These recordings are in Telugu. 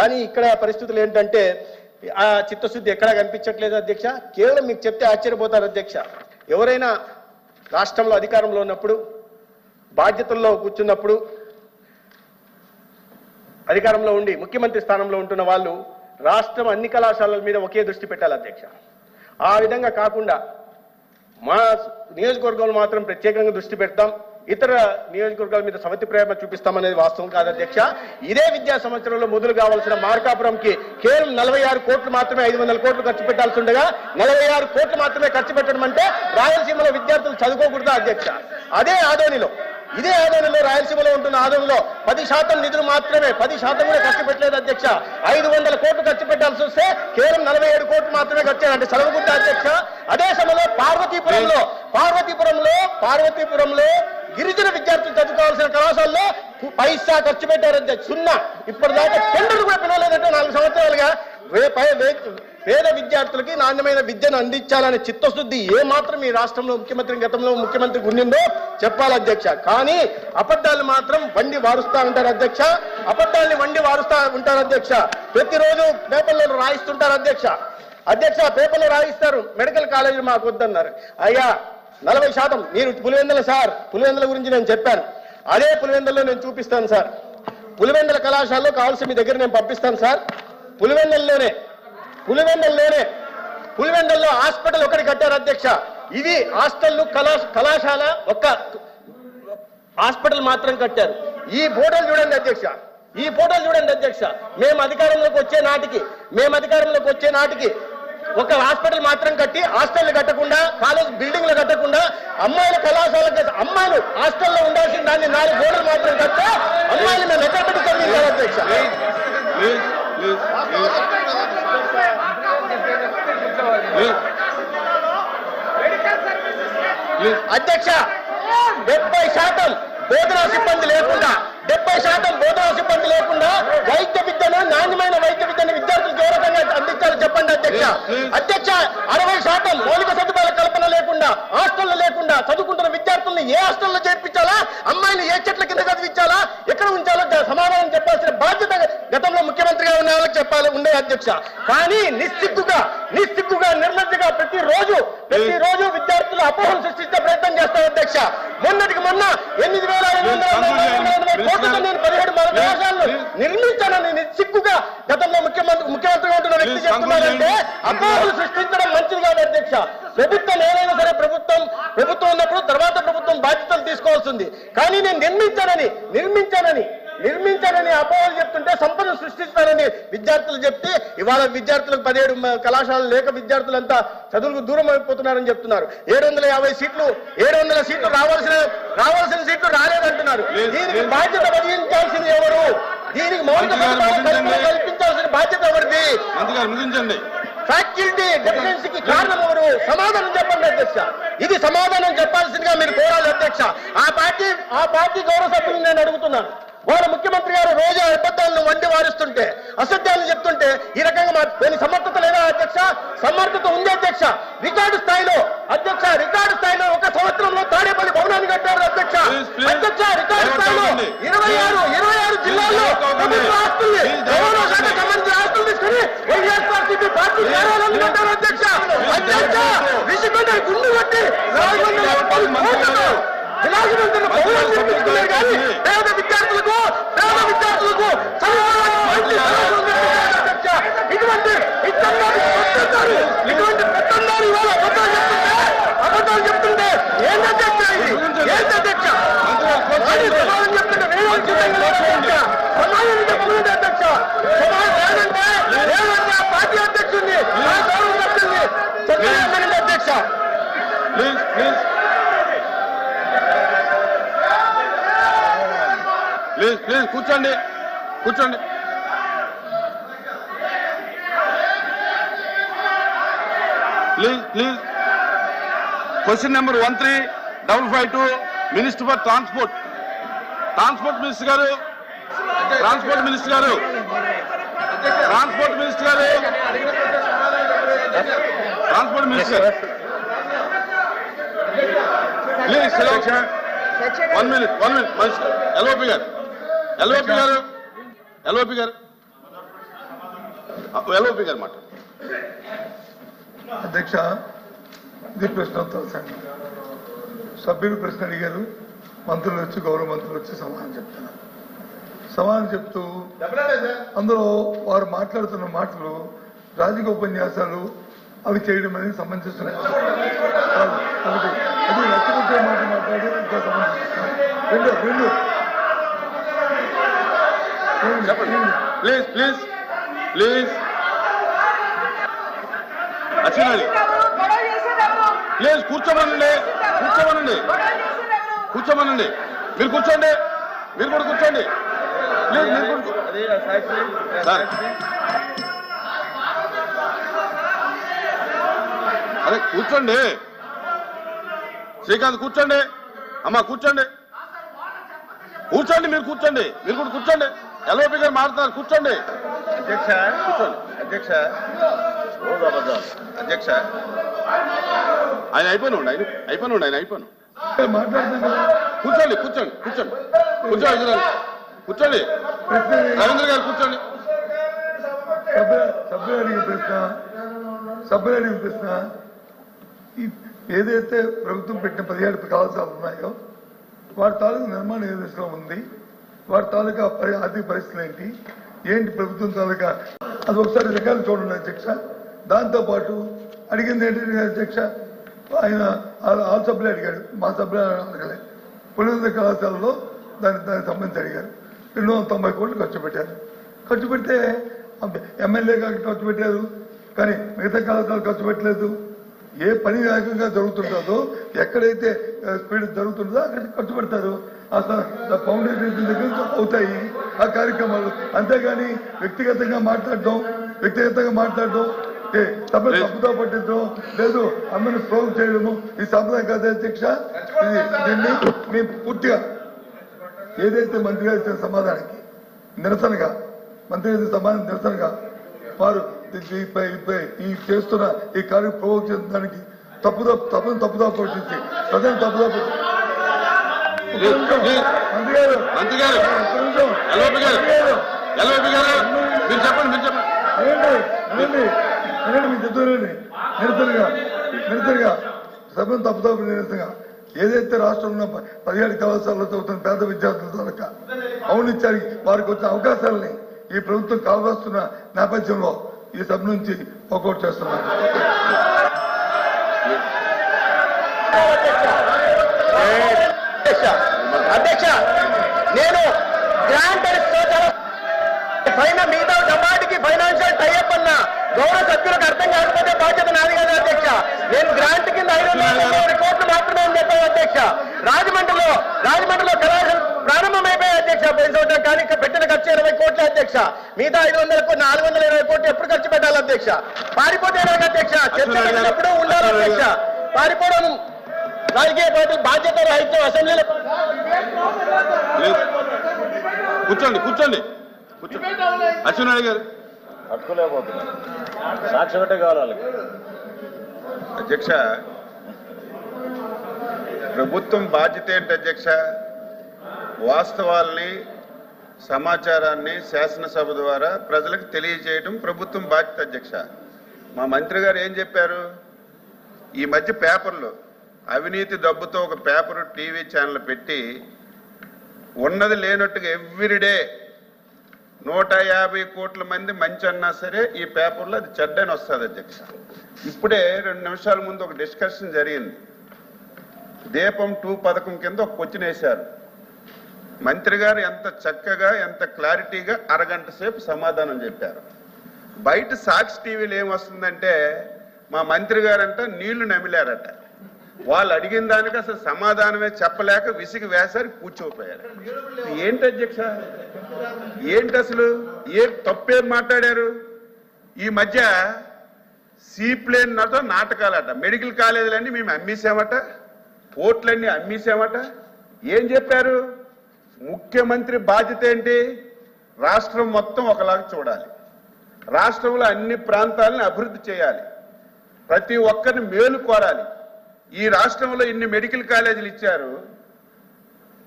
కానీ ఇక్కడ పరిస్థితులు ఏంటంటే ఆ చిత్తశుద్ధి ఎక్కడా కనిపించట్లేదు అధ్యక్ష. కేవలం మీకు చెప్తే ఆశ్చర్యపోతారు అధ్యక్ష. ఎవరైనా రాష్ట్రంలో అధికారంలో ఉన్నప్పుడు, బాధ్యతల్లో కూర్చున్నప్పుడు, అధికారంలో ఉండి ముఖ్యమంత్రి స్థానంలో ఉంటున్న వాళ్ళు రాష్ట్రం అన్ని కళాశాలల మీద ఒకే దృష్టి పెట్టాలి అధ్యక్ష. ఆ విధంగా కాకుండా మా నియోజకవర్గంలో మాత్రం ప్రత్యేకంగా దృష్టి పెడతాం, ఇతర నియోజకవర్గాల మీద సవతి ప్రేమ చూపిస్తామనేది వాస్తవం కాదు అధ్యక్ష. ఇదే విద్యా సంవత్సరంలో మొదలు కావాల్సిన మార్కాపురంకి కేవలం 46 కోట్లు మాత్రమే 500 కోట్లు ఖర్చు పెట్టాల్సి ఉండగా 46 కోట్లు మాత్రమే ఖర్చు పెట్టడం అంటే రాయలసీమలో విద్యార్థులు చదువుకోకూడదా అధ్యక్ష? అదే ఆదోనిలో, ఇదే ఆదోనిలో, రాయలసీమలో ఉంటున్న ఆదోనిలో 10% నిధులు మాత్రమే, 10% కూడా ఖర్చు పెట్టలేదు అధ్యక్ష. 500 కోట్లు ఖర్చు పెట్టాల్సి వస్తే కేవలం 47 కోట్లు మాత్రమే ఖర్చు అంటే చదవకుండా అధ్యక్ష. అదే సమయంలో పార్వతీపురంలో గిరిజన విద్యార్థులు చదువుకోవాల్సిన కళాశాలలో పైసా ఖర్చు పెట్టారు అధ్యక్ష. 0. ఇప్పటిదాకా టెండర్లు కూడా పిలవలేదంటే 4 సంవత్సరాలుగా. పేద విద్యార్థులకి నాణ్యమైన విద్యను అందించాలనే చిత్తశుద్ధి ఏ మాత్రం ఈ రాష్ట్రంలో గతంలో ముఖ్యమంత్రికి ఉండిందో చెప్పాలి అధ్యక్ష. కానీ అబద్ధాలు మాత్రం వండి వారుస్తా ఉంటారు అధ్యక్ష. అబద్ధాన్ని వండి వారుస్తా ఉంటారు అధ్యక్ష. ప్రతిరోజు పేపర్లలో రాయిస్తుంటారు అధ్యక్ష. పేపర్లో రాయిస్తారు, మెడికల్ కాలేజీలు మాకు వద్దన్నారు. అయ్యా 40% మీరు పులివెందుల గురించి నేను చెప్పాను. అదే పులివెందుల్లో నేను చూపిస్తాను సార్. పులివెందుల కళాశాలలో కావాల్సి మీ దగ్గర నేను పంపిస్తాను సార్. పులివెందుల్లో హాస్పిటల్ ఒకటి కట్టారు అధ్యక్ష. ఇది హాస్టల్ కళాశాల ఒక్క హాస్పిటల్ మాత్రం కట్టారు. ఈ ఫోటోలు చూడండి అధ్యక్ష. మేము అధికారంలోకి వచ్చే నాటికి ఒక హాస్పిటల్ మాత్రం కట్టి, హాస్టల్ కట్టకుండా, కాలేజ్ బిల్డింగ్లు కట్టకుండా, అమ్మాయిల కళాశాల అమ్మాయిలు హాస్టల్లో ఉండాల్సిన దాన్ని 4 గోడలు మాత్రం కట్టే అమ్మాయిలు మేము ఎక్కడ పెట్టి చదివించారు అధ్యక్ష. అధ్యక్ష 70% బోధనా సిబ్బంది లేకుండా, 70% బోధనా సిబ్బంది లేకుండా వైద్య విద్యను, నాణ్యమైన వైద్య విద్యను విద్యార్థులకు ఏ రకంగా అందించాలో చెప్పండి అధ్యక్ష. 60% మౌలిక సదుపాయాల కల్పన లేకుండా, హాస్టల్లో లేకుండా చదువుకుంటున్న విద్యార్థులను ఏ హాస్టల్లో చేర్పించాలా, అమ్మాయిని ఏ చెట్ల కింద చదివించాలా, ఎక్కడ ఉంచాలో సమాధానం చెప్పాల్సిన బాధ్యత గతంలో ముఖ్యమంత్రిగా ఉన్న వాళ్ళకి చెప్పాలి ఉండే అధ్యక్ష. కానీ నిస్సిగ్గుగా నిర్లజ్జగా ప్రతిరోజు విద్యార్థులు అపోహలు సృష్టించే ప్రయత్నం చేస్తారు అధ్యక్ష. మొన్నటికి మొన్న 8,540 కోట్లతో నేను 17 కళాశాలను నిర్మించానని నిస్సిగ్గుగా గతంలో ముఖ్యమంత్రిగా ఉంటున్న వ్యక్తి చెప్తున్నారంటే అపోహలు సృష్టించడం మంచిది కాదు అధ్యక్ష. ప్రభుత్వం ఏదైనా సరే ప్రభుత్వం ఉన్నప్పుడు తర్వాత ప్రభుత్వం బాధ్యతలు తీసుకోవాల్సింది. కానీ నేను నిర్మించానని అపోహలు చెప్తుంటే, సంపద సృష్టిస్తానని విద్యార్థులు చెప్తే, ఇవాళ విద్యార్థులకు 17 కళాశాలలు లేక విద్యార్థులంతా చదువులకు దూరం అయిపోతున్నారని చెప్తున్నారు. 750 సీట్లు రావాల్సిన సీట్లు రాలేదంటున్నారు. దీనికి బాధ్యత వహించాల్సింది ఎవరు? దీనికి మౌలిక సదుపాయాలు కల్పించాల్సిన బాధ్యత ఎవరిది? ఫ్యాకల్టీ డెఫిషియన్సీకి కారణం ఎవరు? సమాధానం చెప్పండి అధ్యక్ష. ఇది సమాధానం చెప్పాల్సిందిగా మీరు కోరాలి అధ్యక్ష. ఆ పార్టీ గౌరవ సభ్యులు నేను అడుగుతున్నాను. వాళ్ళ ముఖ్యమంత్రి గారు రోజు అబద్ధాలను వండి వారిస్తుంటే, అసత్యాలు చెప్తుంటే ఈ రకంగా కొన్ని సమర్థత లేదా అధ్యక్ష? సమర్థత ఉంది అధ్యక్ష. రికార్డు స్థాయిలో ఒక సంవత్సరంలో తాడేపల్లి భవనాన్ని కట్టారు అధ్యక్ష. రికార్డు స్థాయిలో 26 జిల్లాల్లో ప్రభుత్వ ఆస్తుల్ని, గౌరవ శాఖ సంబంధించిన ఆస్తులు తీసుకుని వైఎస్ఆర్సీపీ పార్టీ కార్యాలయాన్ని కట్టారు అధ్యక్ష. విసిగొండ గుండు కొట్టి 430 కోట్లతో విలాసవంతున్న భవనాలు నిర్మించుకున్నారు. కానీ పేద విద్యార్థులకు ఇటువంటి పెత్తందారు ఇవాళ అబద్ధాలు చెప్తుంటే ఏంటధ్యక్ష? సమాధానం చెప్తుంటే సమాధానం చెప్పలేదు అధ్యక్ష. లేదంటే ఆ పార్టీ అధ్యక్షుడిని, ఆ గౌరవ సభ్యుల్ని చెప్పలేదు అధ్యక్ష. ప్లీజ్ కూర్చోండి. Please question number 1355 minister for transport minister గారు ప్లీజ్ 1 minute. ఎల్ఓపి గారు ఎల్ఓపి గారు మాట. అధ్యక్ష, ఇది ప్రశ్నోత్తర సంఘం. సభ్యులు ప్రశ్న అడిగారు, మంత్రులు వచ్చి గౌరవ మంత్రులు వచ్చి సమాధానం చెప్తున్నారు. సమాధానం చెప్తూ అందులో వారు మాట్లాడుతున్న మాటలు రాజకీయ ఉపన్యాసాలు అవి చేయడం అనేది సమంజసం కాదు. ఒకటి అది నచ్చకొట్టే మాట మాట్లాడి ఇంకా సమంజసం. రెండు ప్లీజ్ ప్లీజ్ ప్లీజ్ అచ్చినాలి ప్లీజ్ కూర్చోమనండి కూర్చోమనండి మీరు కూర్చోండి, మీరు కూడా కూర్చోండి ప్లీజ్. మీరు సార్ అరే కూర్చోండి, శ్రీకాంత్ కూర్చోండి, అమ్మా కూర్చోండి మీరు కూర్చోండి, మీరు కూడా కూర్చోండి. ఎల్ఓపి గారు మాట్లాడుతున్నారు, కూర్చోండి. అధ్యక్ష కూర్చోండి అధ్యక్ష అధ్యక్ష ఆయన అయిపోయినాడు ఆయన అయిపోయాను. మాట్లాడుతున్నారు. కూర్చోండి కూర్చోండి రవీంద్ర గారు కూర్చోండి. సభ్యులు అడిగిన ప్రశ్న ఏదైతే ప్రభుత్వం పెట్టిన 17 కళాశాలలు ఉన్నాయో వారి తాలూకు నిర్మాణం ఏ దశలో ఉంది, వారి తాలూకా ఆర్థిక పరిస్థితులు ఏంటి ప్రభుత్వం తాలూకా అది ఒకసారి రికార్డు చూడండి అధ్యక్ష. దాంతోపాటు అడిగింది ఏంటంటే అధ్యక్ష, ఆయన ఆ సభ్యులు అడిగాడు, మా సభ్యులు అడగలేదు. పులివెందుల కళాశాలలో దానికి సంబంధించి అడిగారు. 290 కోట్లు ఖర్చు పెడితే ఎమ్మెల్యేగా ఖర్చు పెట్టారు, కానీ మిగతా కళాశాలలు ఖర్చు పెట్టలేదు. ఏ పని వేగంగా జరుగుతుంటుందో, ఎక్కడైతే స్పీడ్ జరుగుతుందో అక్కడ ఖర్చు పెడతారు. అసలు ఫౌండేషన్ దగ్గర నుంచి అవుతాయి ఆ కార్యక్రమాలు. అంతేగాని వ్యక్తిగతంగా మాట్లాడడం తప్పుదా పట్టించడం లేదు, అందరిని ప్రోగ్ చేయడము ఈ సంప్రదాయం కాదు అధ్యక్ష. దీన్ని మేము పూర్తిగా ఏదైతే మంత్రి గారు ఇచ్చిన సమాధానానికి నిరసనగా వారు ఈ చేస్తున్న ఈ కార్యం ప్రోగ్ చేసిన దానికి తప్పుదా పట్టించి ప్రజలు తప్పుదా పట్టించి మంత్రి గారు ఎల్ఓపి గారు మీరు చెప్పండి మీ చెప్తారండి. నిరసనగా సభ్యులు తప్పుదా నిరసనగా ఏదైతే రాష్ట్రంలో 17 కళాశాలలో చదువుతున్న పేద విద్యార్థుల తాలూకా అవునిచ్చారికి వారికి వచ్చిన అవకాశాలని ఈ ప్రభుత్వం కాల్వస్తున్న నేపథ్యంలో ఈ సభ నుంచి వాకౌట్ చేస్తున్నారు. అధ్యక్ష, నేను గ్రాంట్ మిగతా డమాటికి ఫైనాన్షియల్ టైఅప్ అన్న గౌరవ సభ్యులకు అర్థం కాకపోతే బాధ్యత నాది కదా అధ్యక్ష. నేను గ్రాంట్ కింద 530 కోట్లు మాత్రమే అని చెప్పాను అధ్యక్ష. రాజమండ్రిలో కళాశాల ప్రారంభమైపోయాయి అధ్యక్ష. పోయిన సంవత్సరం కానీ పెట్టిన ఖర్చు 20 కోట్ల అధ్యక్ష. మిగతా 420 కోట్లు ఎప్పుడు ఖర్చు పెట్టాలి అధ్యక్ష? పారిపోతే అధ్యక్ష, చర్చ పెట్టినప్పుడు ఉండాలి అధ్యక్ష. పారిపోవడం రాజకీయ పార్టీ బాధ్యత రాహిత్యం అసెంబ్లీలో. కూర్చోండి అచ్చెన్నాయుడు గారు. సాక్షి పెట్టే కావాలి అధ్యక్ష. ప్రభుత్వం బాధ్యత ఏంటి అధ్యక్ష? వాస్తవాల్ని సమాచారాన్ని శాసనసభ ద్వారా ప్రజలకు తెలియజేయడం ప్రభుత్వం బాధ్యత అధ్యక్ష. మా మంత్రి గారు ఏం చెప్పారు? ఈ మధ్య పేపర్లో అవినీతి డబ్బుతో ఒక పేపర్ టీవీ ఛానల్ పెట్టి ఉన్నది లేనట్టుగా ఎవ్రీడే 150 కోట్ల మంది మంచి అన్నా సరే ఈ పేపర్లో అది చెడ్డని వస్తుంది అధ్యక్ష. ఇప్పుడే 2 నిమిషాల ముందు ఒక డిస్కషన్ జరిగింది. దీపం 2 పథకం కింద ఒక క్వశ్చన్ వేశారు. మంత్రి గారు ఎంత చక్కగా ఎంత క్లారిటీగా అరగంట సేపు సమాధానం చెప్పారు. బయట సాక్షి టీవీలో ఏమొస్తుందంటే మా మంత్రి గారంట నీళ్లు నమిలారట. వాళ్ళు అడిగిన దానికి అసలు సమాధానమే చెప్పలేక విసిగి వేసారి కూర్చోపోయారు. ఏంటి అధ్యక్ష? ఏంటి అసలు తప్పేం మాట్లాడారు? ఈ మధ్య సీప్లేన్ నాటకాలట, మెడికల్ కాలేజీలన్నీ మేము అమ్మేసామట, పోర్ట్లన్నీ అమ్మేసామట. ఏం చెప్పారు? ముఖ్యమంత్రి బాధ్యత ఏంటి? రాష్ట్రం మొత్తం ఒకలాగా చూడాలి, రాష్ట్రంలో అన్ని ప్రాంతాలను అభివృద్ధి చేయాలి, ప్రతి ఒక్కరిని మేలు కోరాలి. ఈ రాష్ట్రంలో ఇన్ని మెడికల్ కాలేజీలు ఇచ్చారు,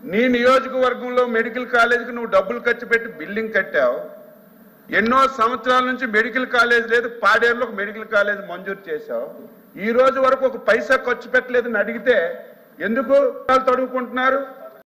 నీ నియోజకవర్గంలో మెడికల్ కాలేజీకి నువ్వు డబ్బులు ఖర్చు పెట్టి బిల్డింగ్ కట్టావు, ఎన్నో సంవత్సరాల నుంచి మెడికల్ కాలేజ్ లేదు, పాడేరులో ఒక మెడికల్ కాలేజ్ మంజూరు చేశావు. ఈ రోజు వరకు ఒక పైసా ఖర్చు పెట్టలేదని అడిగితే ఎందుకు తడుగుకుంటున్నారు?